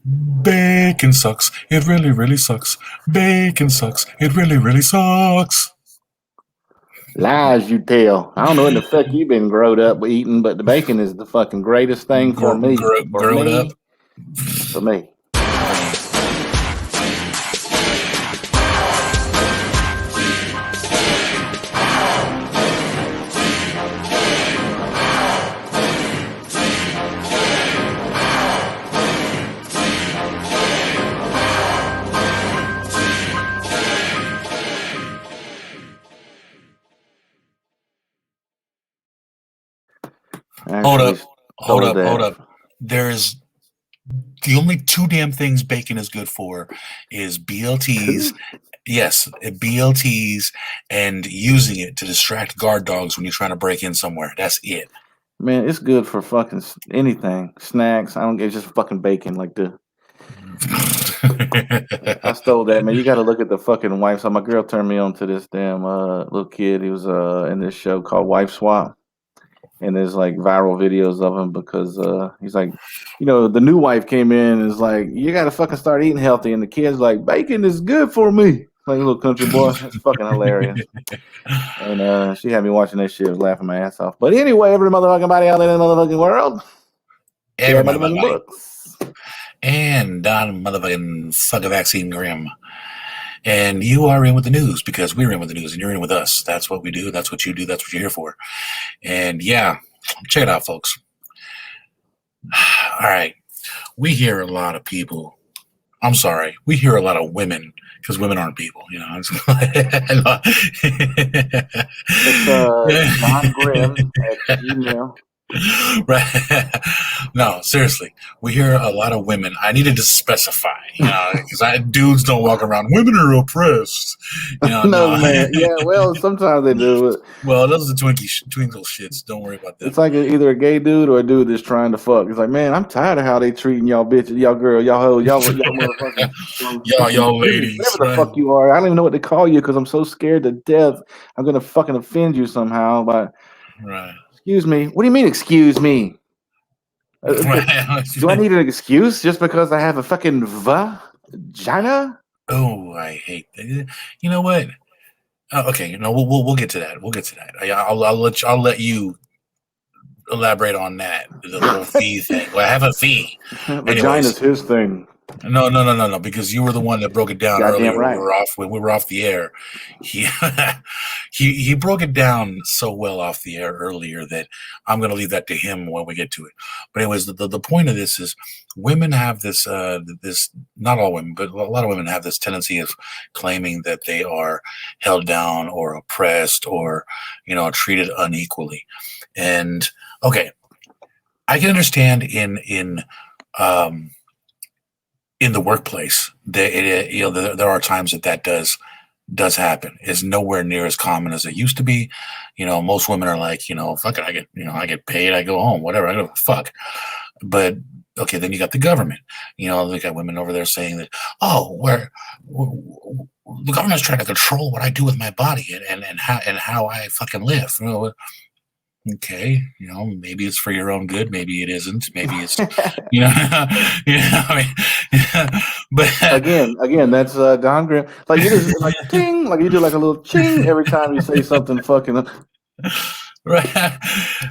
Bacon sucks. It really, really sucks. Bacon sucks. It really, really sucks. Lies you tell. I don't know what the fuck you been growed up eating, but the bacon is the fucking greatest thing for me. For Growed up. me. For me. Hold Actually up. stole Hold that. up. There's the only two damn things bacon is good for is BLTs. Two? Yes, BLTs and using it to distract guard dogs when you're trying to break in somewhere. That's it. Man, it's good for fucking anything. Snacks. I don't get just fucking bacon like the. I stole that, man. You got to look at the fucking wife. So my girl turned me on to this damn little kid. He was in this show called Wife Swap, and there's like viral videos of him because he's like, the new wife came in and is like, you got to fucking start eating healthy, and the kid's like, bacon is good for me. Like a little country boy. It's fucking hilarious. And she had me watching that shit, was laughing my ass off. But anyway, every motherfucking body out there in the motherfucking world, share Everybody, motherfucking books. and Don motherfucking fuck a vaccine Grimm. And you are in with the news because we're in with the news and you're in with us. That's what we do. That's what you do. That's what you're here for. And yeah, check it out, folks. All right. We hear a lot of people. I'm sorry. We hear a lot of women because women aren't people, It's John Grimm at Gmail. Right. No, seriously. We hear a lot of women. I needed to specify, because dudes don't walk around. Women are oppressed. No, No. man. Yeah, well, sometimes they do. Well, those are the twinkle shits. Don't worry about them. It's like either a gay dude or a dude that's trying to fuck. It's like, man, I'm tired of how they treating y'all bitches, y'all girl, y'all hoes, y'all motherfucking, fucking y'all women, ladies, whatever the right? fuck you are. I don't even know what to call you because I'm so scared to death. I'm gonna fucking offend you somehow. But Right. excuse me. What do you mean? Excuse me? Right. Do I need an excuse just because I have a fucking vagina? Oh, I hate that. You know what? Okay, we'll get to that. We'll get to that. I'll let you elaborate on that. The whole fee thing. Well, I have a fee. Vagina's Anyways, his thing. no, because you were the one that broke it down Goddamn earlier when right. we were off the air. He he broke it down so well off the air earlier that I'm going to leave that to him when we get to it. But anyways, the point of this is women have this not all women, but a lot of women have this tendency of claiming that they are held down or oppressed or treated unequally. And okay, I can understand um in the workplace that there are times that does happen. It's nowhere near as common as it used to be. Most women are like, fuck it, I get paid, I go home, whatever, I don't fuck. But okay, then you got the government. They got women over there saying that, oh, the government's trying to control what I do with my body and how I fucking live. Okay, maybe it's for your own good, maybe it isn't, maybe it's I mean, but Again, that's Don Grimm. Like you just like ting, like you do like a little ching every time you say something fucking. right,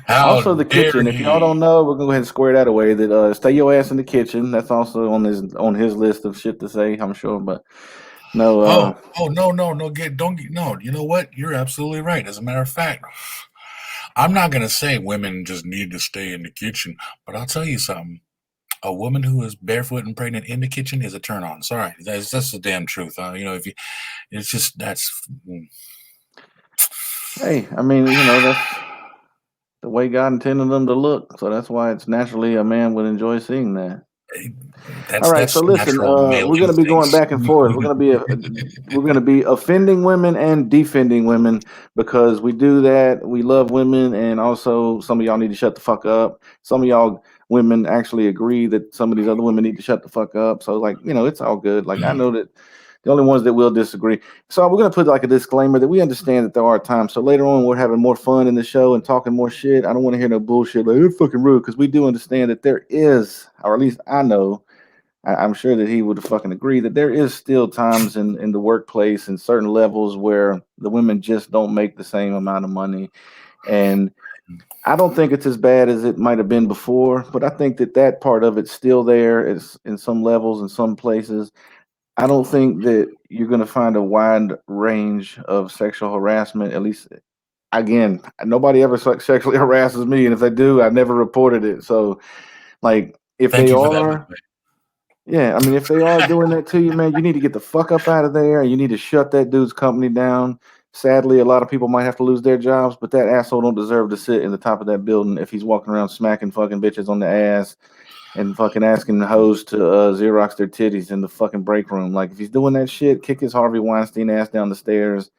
how Also, the dare kitchen. If y'all he? don't know, we're gonna go ahead and square that away. That stay your ass in the kitchen. That's also on his list of shit to say. I'm sure, but no. Oh no, don't get no. You know what? You're absolutely right. As a matter of fact, I'm not gonna say women just need to stay in the kitchen, but I'll tell you something. A woman who is barefoot and pregnant in the kitchen is a turn on. Sorry, that's the damn truth. If you, it's just that's. Hey, I mean, that's the way God intended them to look. So that's why it's naturally a man would enjoy seeing that. All right, so That's listen, natural male we're going to be going instincts. back and forth. We're going to be offending women and defending women because we do that. We love women, and also some of y'all need to shut the fuck up. Some of y'all women actually agree that some of these other women need to shut the fuck up. So like, it's all good. Like I know that the only ones that will disagree. So we're going to put like a disclaimer that we understand that there are times. So later on, we're having more fun in the show and talking more shit. I don't want to hear no bullshit like it's fucking rude because we do understand that there is, or at least I know, I'm sure that he would fucking agree that there is still times in the workplace and certain levels where the women just don't make the same amount of money. And I don't think it's as bad as it might have been before, but I think that that part of it's still there. It's in some levels, in some places. I don't think that you're going to find a wide range of sexual harassment. At least, again, nobody ever sexually harasses me, and if they do, I never reported it. So, like, if Thank they you for that, by the are, way. yeah, I mean, if they are doing that to you, man, you need to get the fuck up out of there. You need to shut that dude's company down. Sadly, a lot of people might have to lose their jobs, but that asshole don't deserve to sit in the top of that building if he's walking around smacking fucking bitches on the ass and fucking asking the hoes to Xerox their titties in the fucking break room. Like, if he's doing that shit, kick his Harvey Weinstein ass down the stairs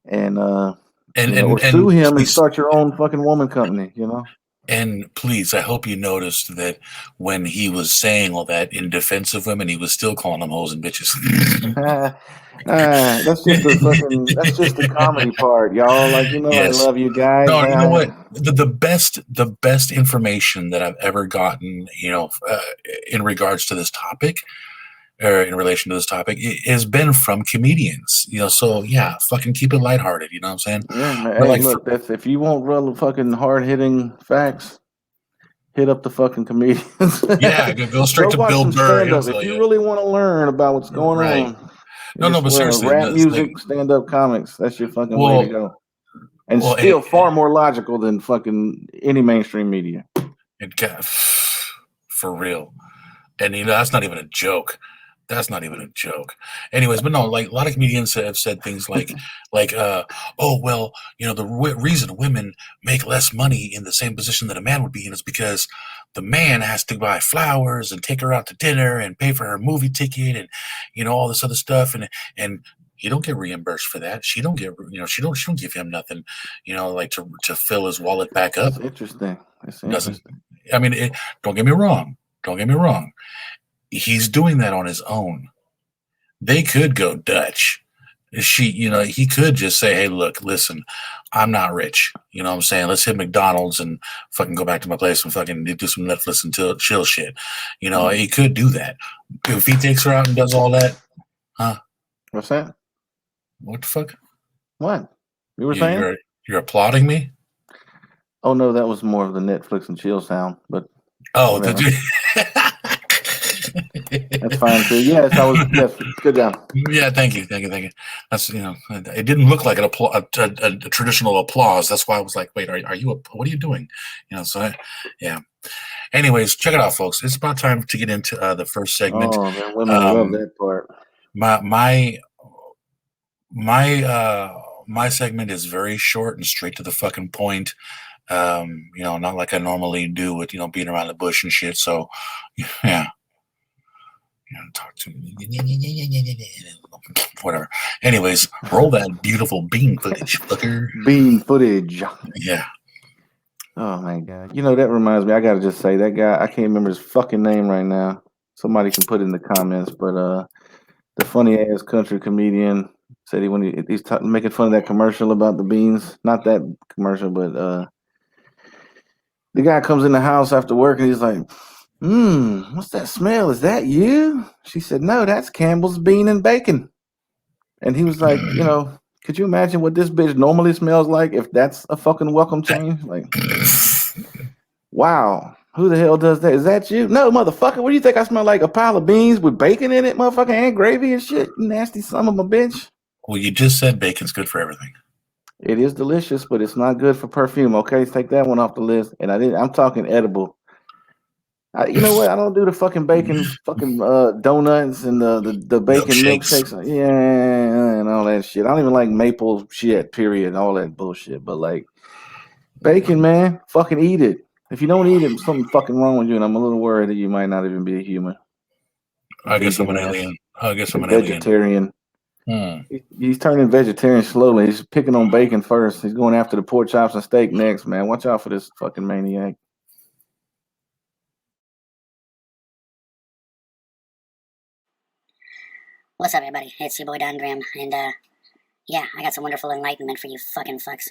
and, And or and sue and him and please, start your own fucking woman company, you know? and please, I hope you noticed that when he was saying all that in defense of women, he was still calling them hoes and bitches. That's just the comedy part, y'all. Like, I Yes. love you guys. No, you know what? The best information that I've ever gotten, in regards to this topic, or in relation to this topic, has been from comedians. So yeah, fucking keep it lighthearted. You know what I'm saying? Yeah, man. But Hey, like, for, look, that's if you want real fucking hard hitting facts, hit up the fucking comedians. yeah, go straight Go to watch Bill some Burr. stand He'll up. If tell you you. really want to learn about what's going Right. on, No, no, it's but seriously, rap no, it's like, music, stand up comics. That's your fucking way to well, go. And well, still far more logical than fucking any mainstream media. it got for real. And that's not even a joke. That's not even a joke. Anyways, but no, like a lot of comedians have said things like, oh well, the reason women make less money in the same position that a man would be in is because the man has to buy flowers and take her out to dinner and pay for her movie ticket and all this other stuff, and he don't get reimbursed for that. She don't get, she don't give him nothing, like to fill his wallet back up. That's interesting. That's Doesn't. interesting. I mean, don't get me wrong. Don't get me wrong. He's doing that on his own. They could go Dutch. He could just say, "Hey, look, listen, I'm not rich. You know what I'm saying? Let's hit McDonald's and fucking go back to my place and fucking do some Netflix and chill shit." He could do that. If he takes her out and does all that, huh? What's that? What the fuck? What? You were You, saying? you're applauding me? Oh no, that was more of the Netflix and chill sound, but Oh, did whatever. you? That's fine too. Yes, I was. Yes, good job. Yeah, thank you, thank you, thank you. That's it didn't look like a traditional applause. That's why I was like, wait, are you? What are you doing? Yeah. Anyways, check it out, folks. It's about time to get into the first segment. Oh man, women love Um, that part. my my my segment is very short and straight to the fucking point. Not like I normally do with beating around the bush and shit. So, yeah. Talk to me. Whatever. Anyways, roll that beautiful bean footage, fucker. Bean footage. Yeah. Oh my god. That reminds me. I gotta just say that guy. I can't remember his fucking name right now. Somebody can put it in the comments. But the funny ass country comedian said he's making fun of that commercial about the beans. Not that commercial, but the guy comes in the house after work and he's like, what's that smell? Is that you? She said, no, that's Campbell's bean and bacon. And he was like, could you imagine what this bitch normally smells like if that's a fucking welcome change? Like, wow. Who the hell does that? Is that you? No, motherfucker. What do you think? I smell like a pile of beans with bacon in it, motherfucker, and gravy and shit. You nasty son of a bitch. Well, you just said bacon's good for everything. It is delicious, but it's not good for perfume. Okay, take that one off the list. And I'm talking edible. You know what? I don't do the fucking bacon, fucking donuts and the bacon Milkshakes. milkshakes. Yeah, and all that shit. I don't even like maple shit. Period. All that bullshit. But like bacon, man, fucking eat it. If you don't eat it, something fucking wrong with you, and I'm a little worried that you might not even be a human, a I guess I'm vegan an ass, alien. I guess a I'm an alien. vegetarian. Hmm. He's turning vegetarian slowly. He's picking on bacon first. He's going after the pork chops and steak next, man. Watch out for this fucking maniac. What's up, everybody? It's your boy Don Grimm, and yeah, I got some wonderful enlightenment for you fucking fucks.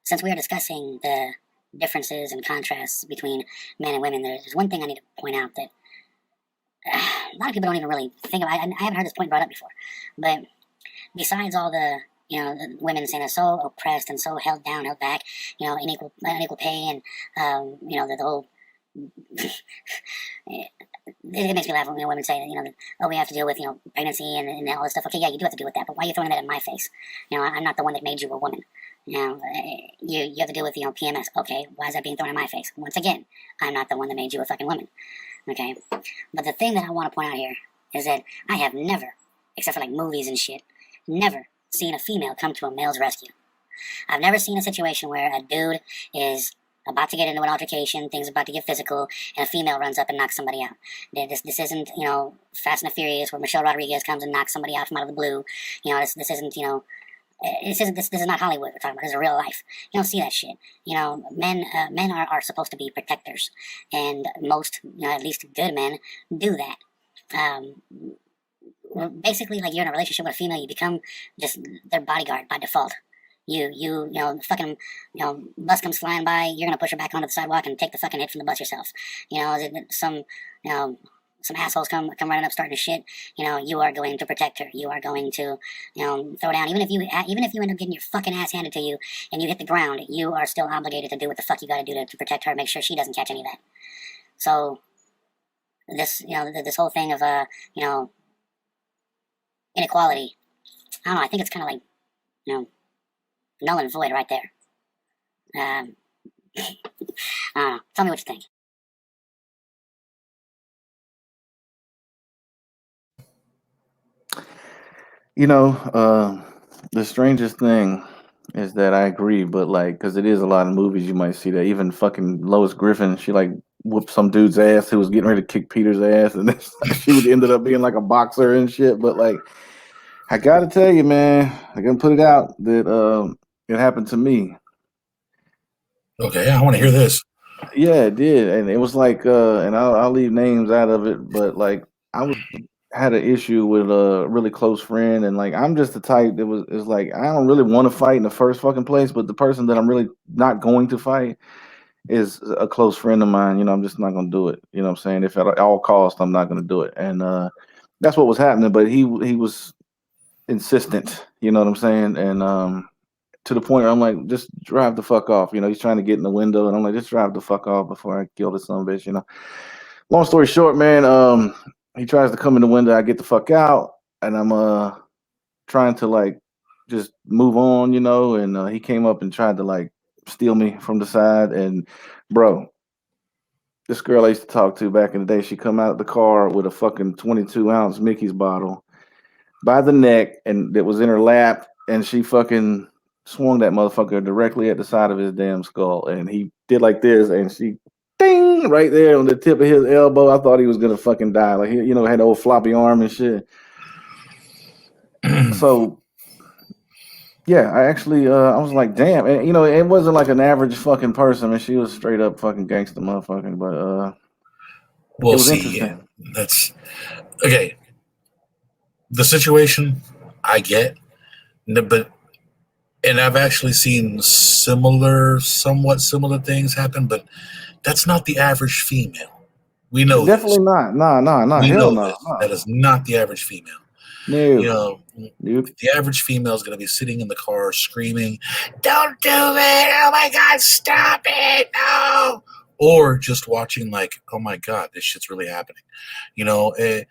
Since we are discussing the differences and contrasts between men and women, there's one thing I need to point out that a lot of people don't even really think about it. I haven't heard this point brought up before, but besides all the the women saying they're so oppressed and so held down, held back, unequal pay, and the whole it makes me laugh when women say that oh, we have to deal with pregnancy and all this stuff. Okay, yeah, you do have to deal with that, but why are you throwing that in my face? I'm not the one that made you a woman. You have to deal with PMS. Okay, why is that being thrown in my face? Once again, I'm not the one that made you a fucking woman. Okay, but the thing that I want to point out here is that I have never, except for like movies and shit, never seen a female come to a male's rescue. I've never seen a situation where a dude is about to get into an altercation, things about to get physical, and a female runs up and knocks somebody out. This isn't, Fast and the Furious, where Michelle Rodriguez comes and knocks somebody out from out of the blue. This isn't, this is not Hollywood we're talking about. This is real life. You don't see that shit. Men are supposed to be protectors, and most, at least good men, do that. Basically, like, you're in a relationship with a female, you become just their bodyguard by default. Fucking, bus comes flying by, you're gonna push her back onto the sidewalk and take the fucking hit from the bus yourself. Some assholes come running up starting to shit. You are going to protect her. You are going to, throw down. Even if you end up getting your fucking ass handed to you and you hit the ground, you are still obligated to do what the fuck you gotta do to protect her, make sure she doesn't catch any of that. So, this whole thing of, inequality, I don't know, I think it's kind of like, null and void right there. I don't know. Tell me what you think. The strangest thing is that I agree, but like, because it is a lot of movies you might see that. Even fucking Lois Griffin, she like whooped some dude's ass who was getting ready to kick Peter's ass, and then she would ended up being like a boxer and shit. But like, I gotta tell you, man, I gotta put it out that it happened to me. Okay, I want to hear this. Yeah, it did, and it was like, and I'll leave names out of it, but like, had an issue with a really close friend, and like, I'm just the type that is like, I don't really want to fight in the first fucking place, but the person that I'm really not going to fight is a close friend of mine. I'm just not gonna do it. You know what I'm saying? If at all costs, I'm not gonna do it, and that's what was happening. But he was insistent. You know what I'm saying? And to the point where I'm like, just drive the fuck off. He's trying to get in the window, and I'm like, just drive the fuck off before I kill this son of a bitch. Long story short, man, he tries to come in the window. I get the fuck out, and I'm trying to like just move on, and he came up and tried to like steal me from the side. And bro, this girl I used to talk to back in the day, she come out of the car with a fucking 22-ounce Mickey's bottle by the neck, and it was in her lap, and she fucking swung that motherfucker directly at the side of his damn skull, and he did like this, and she ding right there on the tip of his elbow. I thought he was gonna fucking die. Like, he, had the old floppy arm and shit. So yeah, I actually I was like, damn, and it wasn't like an average fucking person. I mean, she was straight up fucking gangster motherfucking, but Well, it was see, interesting. that's okay. The situation I get, but and I've actually seen somewhat similar things happen, but that's not the average female. We know Definitely this. not. Nah. We Hell know no. this. That is not the average female. No. Nope. The average female is going to be sitting in the car screaming, "Don't do it! Oh my God, stop it! No!" Or just watching like, "Oh my God, this shit's really happening." It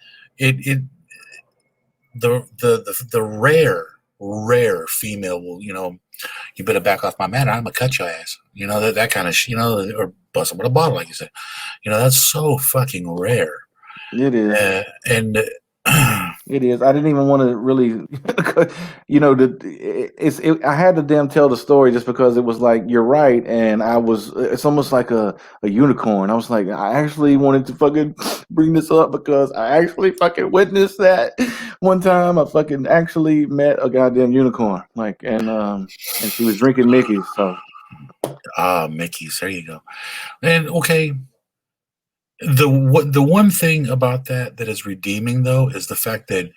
the rare female will, you better back off my man, I'm gonna cut your ass. That kind of or bust him with a bottle, like you said. That's so fucking rare. It is. And It is. I didn't even want to really, I had to damn tell the story just because it was like, you're right. And it's almost like a unicorn. I was like, I actually wanted to fucking bring this up because I actually fucking witnessed that one time. I fucking actually met a goddamn unicorn. Like, and she was drinking Mickey's. So. Mickey's, there you go. And okay. The one thing about that is redeeming, though, is the fact that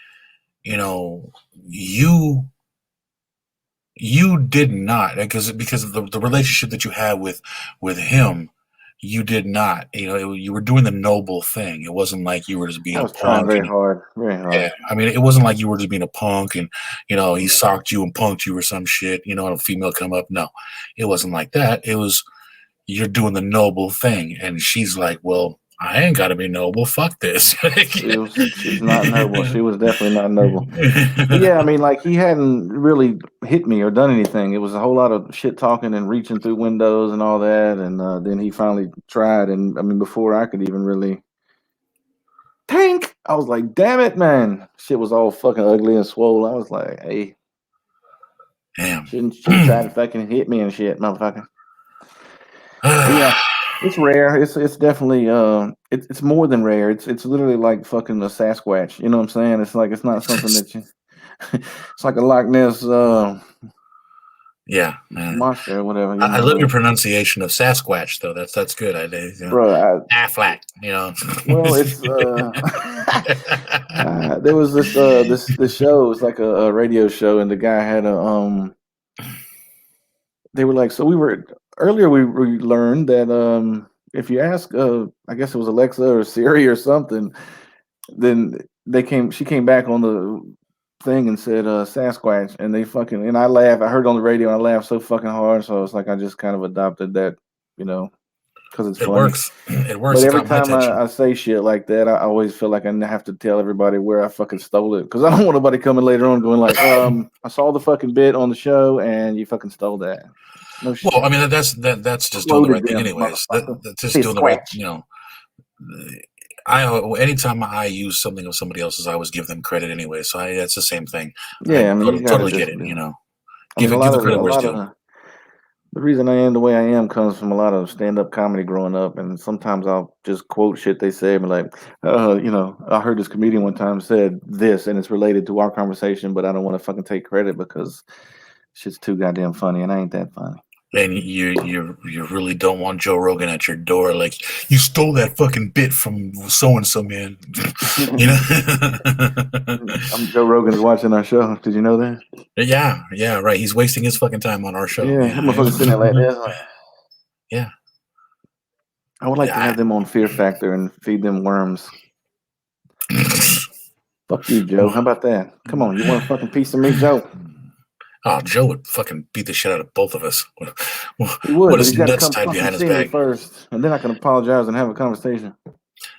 you did not, because of the relationship that you had with him, You did not. You were doing the noble thing. It wasn't like you were just being I a was trying punk. very hard, very hard. Yeah, I mean, it wasn't like you were just being a punk and he socked you and punked you or some shit. And a female come up. No, it wasn't like that. It was you're doing the noble thing, and she's like, "Well, I ain't got to be noble. Fuck this." She's not noble. She was definitely not noble. But yeah, I mean, like he hadn't really hit me or done anything. It was a whole lot of shit talking and reaching through windows and all that. And then he finally tried. And I mean, before I could even really tank, I was like, damn it, man. Shit was all fucking ugly and swole. I was like, hey, Damn. shouldn't try to fucking hit me and shit, motherfucker. Yeah. It's rare. It's definitely it's more than rare. It's literally like fucking a Sasquatch. You know what I'm saying? It's like it's not something that you. It's like a Loch Ness Yeah, monster or whatever. I love your pronunciation of Sasquatch, though. That's good. Bro, Affleck. Well, it's there was this show. It's like a radio show, and the guy had a They were like, so we were earlier. We learned that if you ask, I guess it was Alexa or Siri or something, then she came back on the thing and said Sasquatch, and and I laughed. I heard it on the radio, and I laughed so fucking hard. So it's like I just kind of adopted that, because it's funny. Works. It works. But every time I say shit like that, I always feel like I have to tell everybody where I fucking stole it, because I don't want nobody coming later on going like, I saw the fucking bit on the show and you fucking stole that. No shit. Well, I mean that's just doing the right thing, anyways. That's just doing the right. Anytime I use something of somebody else's, I always give them credit anyway. So that's the same thing. Yeah, I mean, you totally get it. Give the credit where it's due. The reason I am the way I am comes from a lot of stand-up comedy growing up, and sometimes I'll just quote shit they say and be like, I heard this comedian one time said this, and it's related to our conversation, but I don't want to fucking take credit because shit's too goddamn funny, and I ain't that funny. And you really don't want Joe Rogan at your door, like, you stole that fucking bit from so and so, man. Joe Rogan's watching our show. Did you know that? Yeah, right. He's wasting his fucking time on our show. Yeah, that motherfucker's sitting there like this. Yeah. I would like to have them on Fear Factor and feed them worms. Fuck you, Joe. How about that? Come on, you want a fucking piece of me, Joe? Oh, Joe would fucking beat the shit out of both of us. He would, what but he's got to come tied behind his see me back first, and then I can apologize and have a conversation.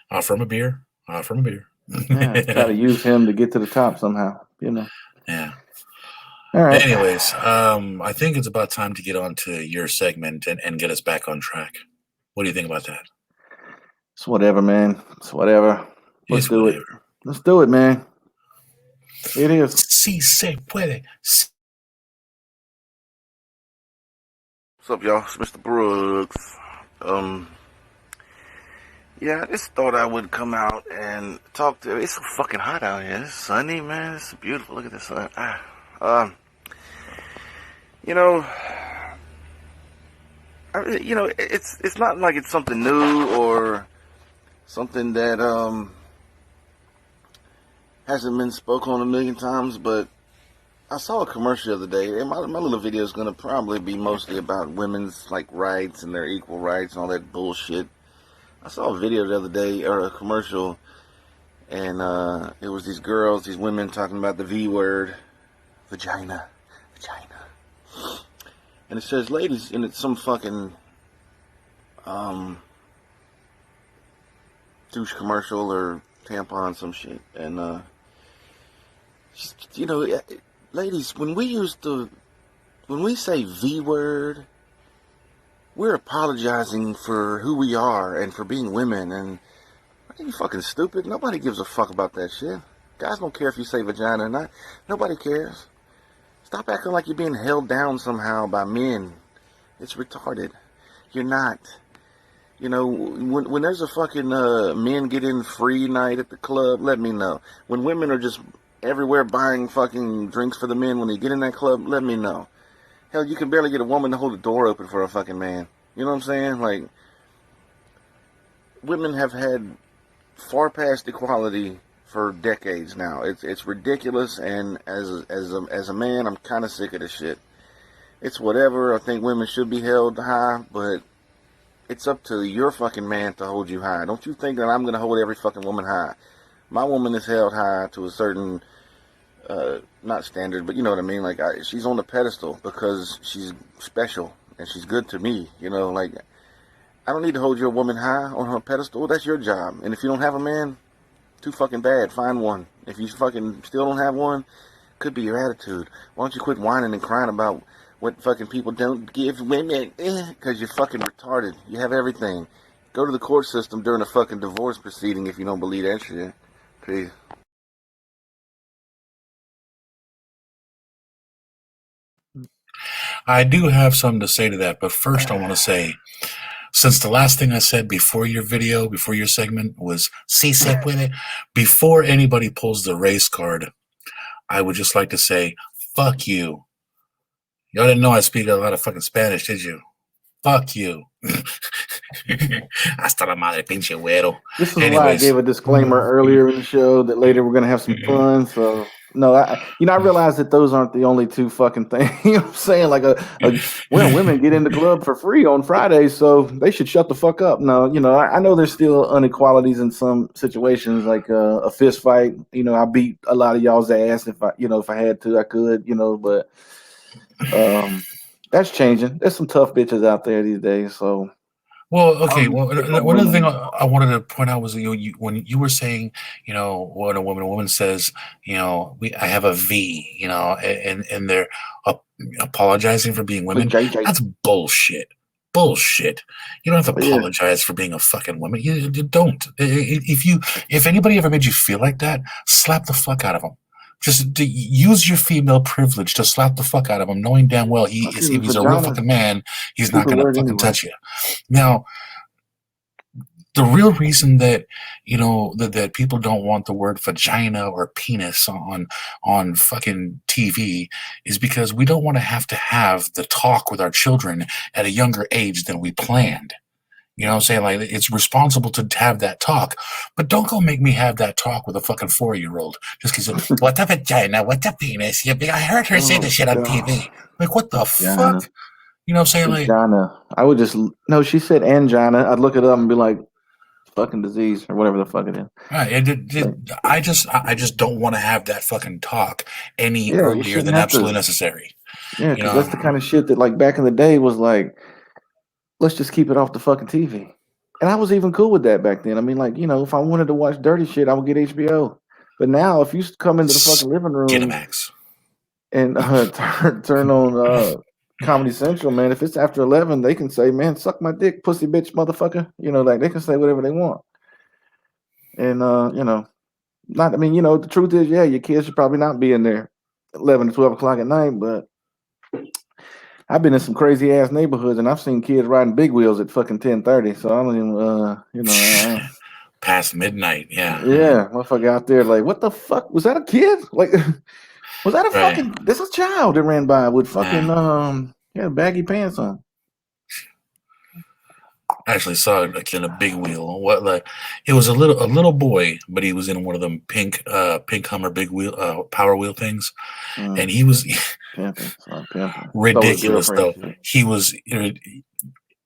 Offer him a beer. Yeah, try to use him to get to the top somehow. Yeah. All right. Anyways, I think it's about time to get on to your segment and get us back on track. What do you think about that? It's whatever, man. It's whatever. Let's do it. Let's do it, man. It is. Si se puede. What's up, y'all? It's Mr. Brooks. Yeah, I just thought I would come out and talk to. It's so fucking hot out here. It's sunny, man. It's beautiful. Look at the sun. It's not like it's something new or something that hasn't been spoken on a million times, but I saw a commercial the other day, and my little video is going to probably be mostly about women's rights and their equal rights and all that bullshit. I saw a video the other day, or a commercial, and it was these women talking about the V word, vagina. And it says ladies, and it's some fucking douche commercial or tampon, some shit. And ladies, when we say V word, we're apologizing for who we are and for being women. And are you fucking stupid? Nobody gives a fuck about that shit. Guys don't care if you say vagina or not. Nobody cares. Stop acting like you're being held down somehow by men. It's retarded. You're not. When there's a fucking men get in free night at the club, let me know. When women are just everywhere buying fucking drinks for the men when they get in that club, let me know. Hell, you can barely get a woman to hold the door open for a fucking man. You know what I'm saying? Like, women have had far past equality for decades now. It's ridiculous, and as a man, I'm kind of sick of this shit. It's whatever. I think women should be held high, but it's up to your fucking man to hold you high. Don't you think that I'm gonna hold every fucking woman high? My woman is held high to a certain, not standard, but you know what I mean. Like she's on the pedestal because she's special and she's good to me. You know, like I don't need to hold your woman high on her pedestal. That's your job. And if you don't have a man, too fucking bad. Find one. If you fucking still don't have one, could be your attitude. Why don't you quit whining and crying about what fucking people don't give women? Because you're fucking retarded. You have everything. Go to the court system during a fucking divorce proceeding if you don't believe that shit. Peace. I do have something to say to that, but first I want to say, since the last thing I said before your video, before your segment was "Si se puede," before anybody pulls the race card, I would just like to say, fuck you. Y'all didn't know I speak a lot of fucking Spanish, did you? Fuck you. Hasta la madre, pinche güero. This is why I gave a disclaimer earlier in the show that later we're gonna have some fun. So no, I realize that those aren't the only two fucking things. You know what I'm saying? Like women get in the club for free on Fridays, so they should shut the fuck up. No, I know there's still inequalities in some situations, like a fist fight. I beat a lot of y'all's ass if I had to, I could. But that's changing. There's some tough bitches out there these days. So. Well, okay. Well, one other thing I wanted to point out was when you were saying, when a woman says, I have a V, and they're apologizing for being women. That's bullshit. Bullshit. You don't have to apologize for being a fucking woman. You don't. If anybody ever made you feel like that, slap the fuck out of them. Just use your female privilege to slap the fuck out of him, knowing damn well if he's a real fucking man, he's not going to fucking touch you. Now, the real reason that that people don't want the word vagina or penis on fucking TV is because we don't want to have the talk with our children at a younger age than we planned. You know what I'm saying? Like, it's responsible to have that talk, but don't go make me have that talk with a fucking 4-year-old just because, what a vagina, what a penis. I heard her say this shit on TV. Like, what the fuck? You know what I'm saying? Like, angina. I would just, no, she said angina. I'd look it up and be like, fucking disease or whatever the fuck it is. Right. I just don't want to have that fucking talk any earlier than absolutely necessary. Yeah, because that's the kind of shit that, like, back in the day was like, let's just keep it off the fucking TV. And I was even cool with that back then. I mean, like, if I wanted to watch dirty shit, I would get HBO. But now, if you come into the fucking living room and turn on Comedy Central, man, if it's after 11, they can say, man, suck my dick, pussy bitch, motherfucker. Like, they can say whatever they want. And, the truth is, your kids should probably not be in there 11 to 12 o'clock at night, but I've been in some crazy ass neighborhoods and I've seen kids riding big wheels at fucking 10:30. So I don't even, past midnight. Yeah. Yeah. Motherfucker out there like, what the fuck? Was that a kid? Like, was that a fucking, this is a child that ran by with fucking, baggy pants on. I actually saw it in a big wheel. It was a little boy, but he was in one of them pink Hummer big wheel power wheel things, and he was ridiculous though. He was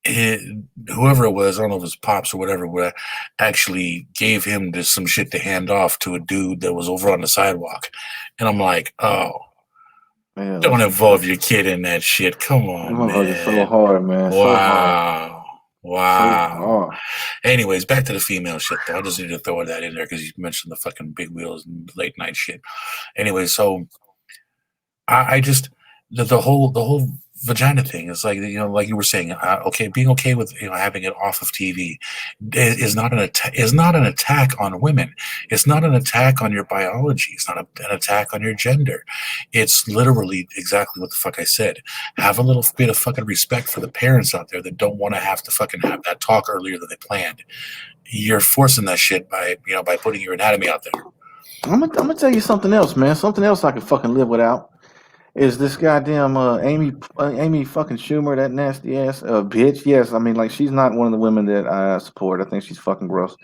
whoever it was, I don't know if it was Pops or whatever, but actually gave him some shit to hand off to a dude that was over on the sidewalk, and I'm like, oh. Man, don't involve your kid in that shit. Come on, man. It's so hard, man. Wow. So hard. Wow. Anyways, back to the female shit though. I just need to throw that in there because you mentioned the fucking big wheels and late night shit. Anyway, so I just the whole vagina thing is like, like you were saying, being okay with having it off of TV is not an attack on women. It's not an attack on your biology. It's not an attack on your gender. It's literally exactly what the fuck I said. Have a little bit of fucking respect for the parents out there that don't want to have to fucking have that talk earlier than they planned. You're forcing that shit by putting your anatomy out there. I'm gonna tell you something else, man. Something else I can fucking live without. Is this goddamn Amy fucking Schumer, that nasty ass bitch? Yes, I mean, like, she's not one of the women that I support. I think she's fucking gross.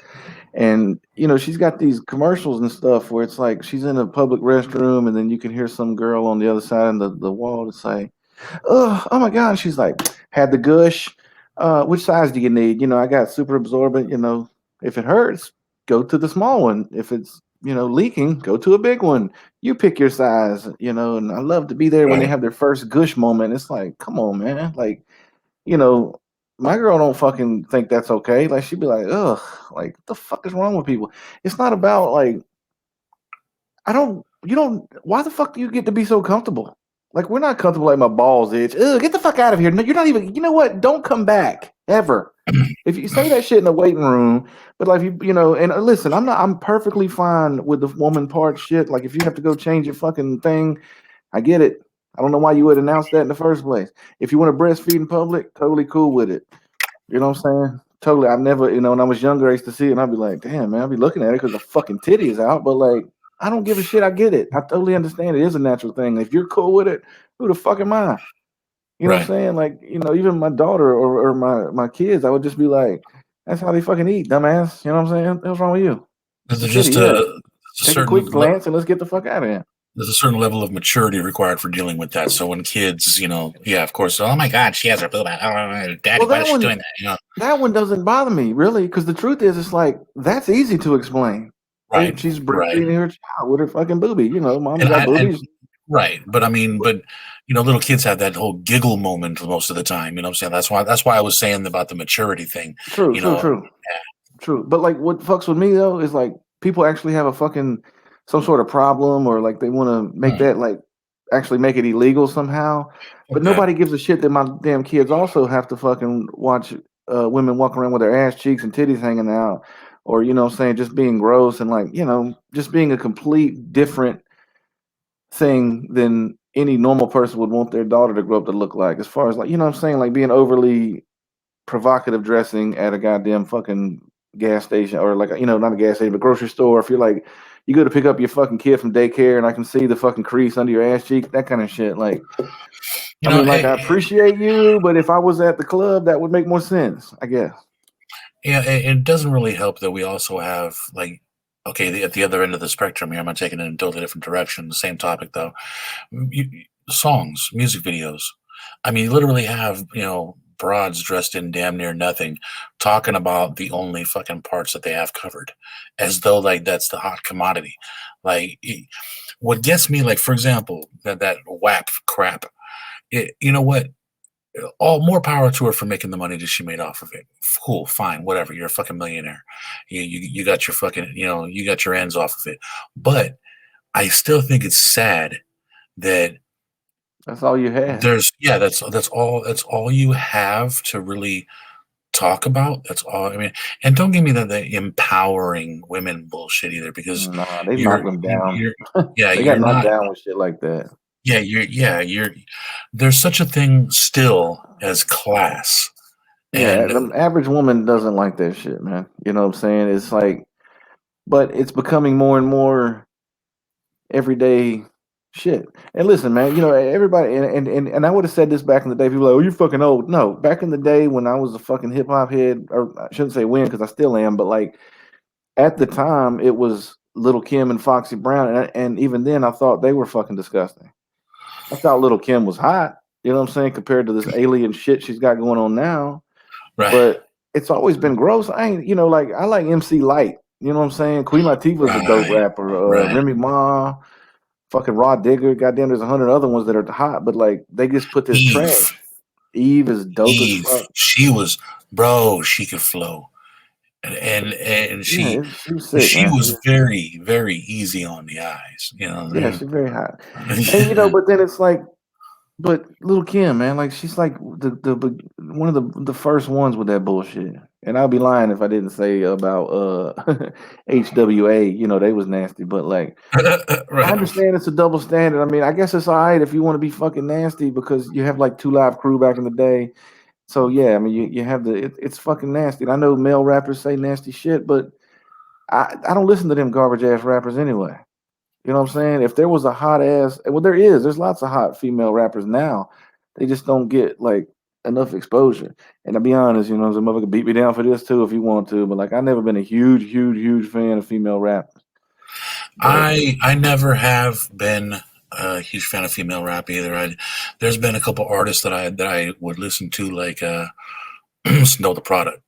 And she's got these commercials and stuff where it's like she's in a public restroom and then you can hear some girl on the other side of the wall to say, oh my god, and she's like, had the gush, Which size do you need? You know, I got super absorbent. You know, if it hurts, go to the small one. If it's leaking, go to a big one. You pick your size. You know, and I love to be there when they Right. have their first gush moment. It's like, come on, man. Like, you know, my girl don't fucking think that's okay. Like she'd be like, ugh, like what the fuck is wrong with people? It's not about like you don't why the fuck do you get to be so comfortable? Like we're not comfortable like my balls itch. Ugh, get the fuck out of here. No, you're not even, you know what? Don't come back ever. If you say that shit in the waiting room, but like and listen, I'm perfectly fine with the woman part shit. Like if you have to go change your fucking thing, I get it. I don't know why you would announce that in the first place. If you want to breastfeed in public, totally cool with it. You know what I'm saying? Totally. I've never, when I was younger, I used to see it and I'd be like, damn, man, I'd be looking at it because the fucking titty is out. But like, I don't give a shit. I get it. I totally understand it is a natural thing. If you're cool with it, who the fuck am I? You know what I'm Right. saying? Like, even my daughter or my kids, I would just be like, that's how they fucking eat, dumbass. You know what I'm saying? What's wrong with you? It's a There's titty, just yeah. a Take a certain quick glance and let's get the fuck out of here. there's a certain level of maturity required for dealing with that. So when kids, yeah, of course, oh my God, she has her boob out. Oh, Daddy, Well, why is she doing that? that one doesn't bother me really, because the truth is, it's like that's easy to explain. Right, She's right, breastfeeding her child with her fucking boobie. Mom's and got and boobies. right, but I mean, little kids have that whole giggle moment most of the time. You know what I'm saying? That's why I was saying about the maturity thing. True, You true, know, true, true. But like, what fucks with me though is like people actually have a fucking some sort of problem, or like they want to make right, that like actually make it illegal somehow. But okay, nobody gives a shit that my damn kids also have to fucking watch women walk around with their ass cheeks and titties hanging out, or what I'm saying, just being gross and like just being a complete different thing than any normal person would want their daughter to grow up to look like. As far as like what I'm saying, like being overly provocative dressing at a goddamn fucking gas station, or like not a gas station but grocery store. If you're like you go to pick up your fucking kid from daycare and I can see the fucking crease under your ass cheek, that kind of shit. Like, you I know, mean, like I appreciate you, but if I was at the club, that would make more sense, I guess. yeah, it doesn't really help that we also have like, okay, at the other end of the spectrum here, I'm taking it in a totally different direction. The same topic though. Songs, music videos. I mean, you literally have, broads dressed in damn near nothing talking about the only fucking parts that they have covered as though like that's the hot commodity. Like, what gets me, like, for example, that WAP crap, you know what? All more power to her for making the money that she made off of it. Cool, fine, whatever. You're a fucking millionaire. You got your fucking, you got your ends off of it. But I still think it's sad that That's all you had. that's all you have to really talk about. That's all. I mean, and don't give me the empowering women bullshit either, because Nah, they knocked you're them down. you're yeah, They got you're knocked not. down with shit like that. You're there's such a thing still as class. Yeah, And the average woman doesn't like that shit, man. You know what I'm saying? It's like, but it's becoming more and more everyday shit. And listen, man, everybody, and I would have said this back in the day. People are like, oh, you fucking old. No, back in the day when I was a fucking hip hop head, or I shouldn't say when because I still am, but like at the time, it was Little Kim and Foxy Brown, and even then, I thought they were fucking disgusting. I thought Little Kim was hot. You know what I'm saying? Compared to this alien shit she's got going on now, right, but it's always been gross. I ain't, like I like MC Light. You know what I'm saying? Queen Latifah's a dope right, rapper. right. Remy Ma, fucking Raw Digger. Goddamn, there's 100 other ones that are hot, but like they just put this Eve, trash. Eve is dope as Eve, fuck. she was, bro. She could flow, and Yeah, she she was sick, she man. was very, very easy on the eyes. Yeah, she's very hot. And Yeah. but then it's like, but Little Kim, man, like she's like one of the first ones with that bullshit. And I'd be lying if I didn't say about HWA. They was nasty, but like I Right. understand it's a double standard. I mean, I guess it's all right if you want to be fucking nasty because you have like Two Live Crew back in the day. So yeah, I mean, you have it's fucking nasty. And I know male rappers say nasty shit, but I don't listen to them garbage ass rappers anyway. You know what I'm saying? If there was a hot ass, well, there's lots of hot female rappers now. They just don't get like enough exposure. And to be honest, the motherfucker beat me down for this too if you want to. But like, I've never been a huge, huge, huge fan of female rappers. But I never have been a huge fan of female rap either. There's been a couple artists that I would listen to, like Snow the Product.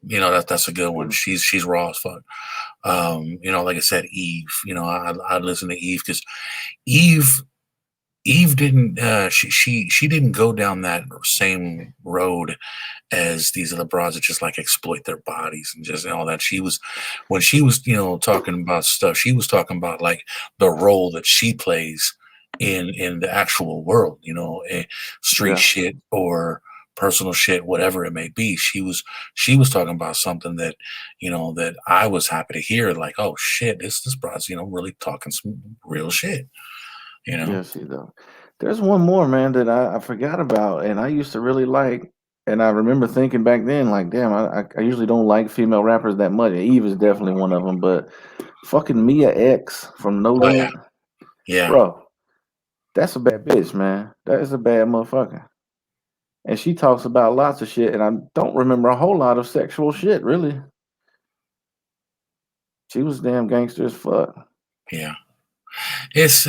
That's a good one. She's raw as fuck. Like I said, Eve. I listen to Eve because Eve didn't she didn't go down that same road as these other broads that just like exploit their bodies and just all that. When she was talking about stuff, she was talking about like the role that she plays in the actual world, street shit or personal shit, whatever it may be. She was talking about something that that I was happy to hear, like, oh shit, this broad's really talking some real shit. Yeah, see though. There's one more, man, that I forgot about, and I used to really like, and I remember thinking back then, like, damn, I usually don't like female rappers that much. Eve is definitely one of them, but fucking Mia X from No Limit, Yeah. bro, that's a bad bitch, man. That is a bad motherfucker. And she talks about lots of shit, and I don't remember a whole lot of sexual shit, really. She was damn gangster as fuck. Yeah. It's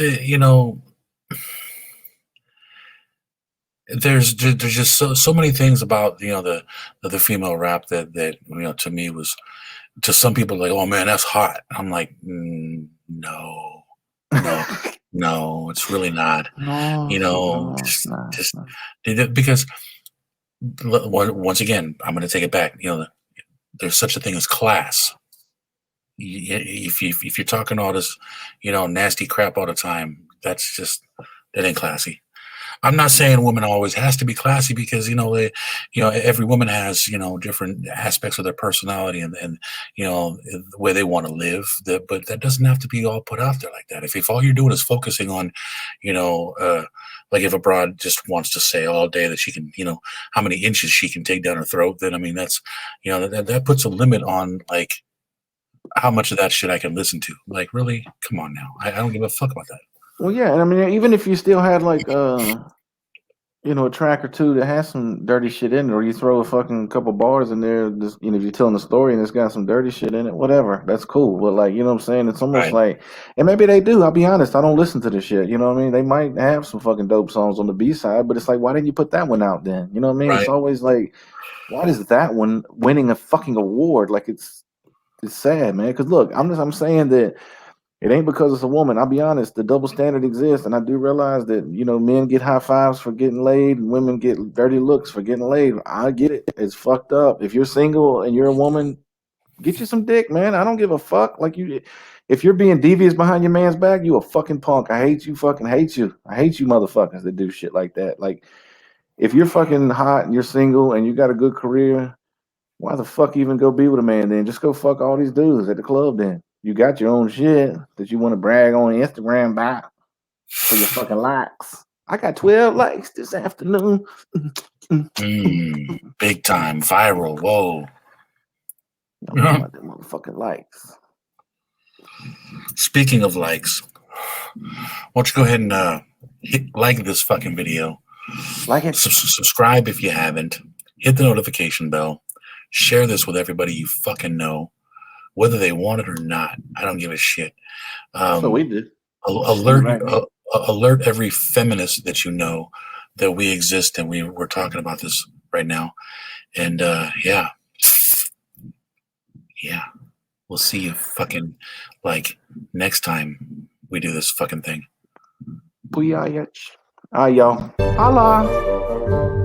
there's just so many things about the female rap that to me was, to some people, like, oh man, that's hot. I'm like, no, no, it's really not. No, just because once again, I'm going to take it back. There's such a thing as class. If you're talking all this nasty crap all the time, that ain't classy. I'm not saying a woman always has to be classy, because every woman has different aspects of their personality and the way they want to live. But that doesn't have to be all put out there like that. If all you're doing is focusing on, like if a broad just wants to say all day that she can, how many inches she can take down her throat, then I mean that's that puts a limit on like how much of that shit I can listen to. Like, really, come on now. I don't give a fuck about that. Well, yeah, and I mean, even if you still had like a track or two that has some dirty shit in it, or you throw a fucking couple bars in there, just if you're telling a story and it's got some dirty shit in it, whatever, that's cool. But like, what I'm saying, it's almost like, and maybe they do. I'll be honest, I don't listen to the shit. You know what I mean? They might have some fucking dope songs on the B side, but it's like, why didn't you put that one out then? You know what I mean? Right. It's always like, why is that one winning a fucking award? Like, it's sad, man. Because look, I'm saying that. It ain't because it's a woman. I'll be honest, the double standard exists, and I do realize that, men get high fives for getting laid and women get dirty looks for getting laid. I get it. It's fucked up. If you're single and you're a woman, get you some dick, man. I don't give a fuck. Like, if you're being devious behind your man's back, you a fucking punk. I hate you, fucking hate you. I hate you motherfuckers that do shit like that. Like, if you're fucking hot and you're single and you got a good career, why the fuck even go be with a man then? Just go fuck all these dudes at the club then. You got your own shit that you want to brag on Instagram about for your fucking likes. I got 12 likes this afternoon. Big time. Viral. Whoa. About them motherfucking likes. Speaking of likes, why don't you go ahead and like this fucking video. Like it. Subscribe if you haven't. Hit the notification bell. Share this with everybody you fucking know, whether they want it or not. I don't give a shit. So we did. Alert every feminist that you know that we exist, and we're talking about this right now. And yeah, we'll see you fucking like next time we do this fucking thing. Booyah, y'all. Holla.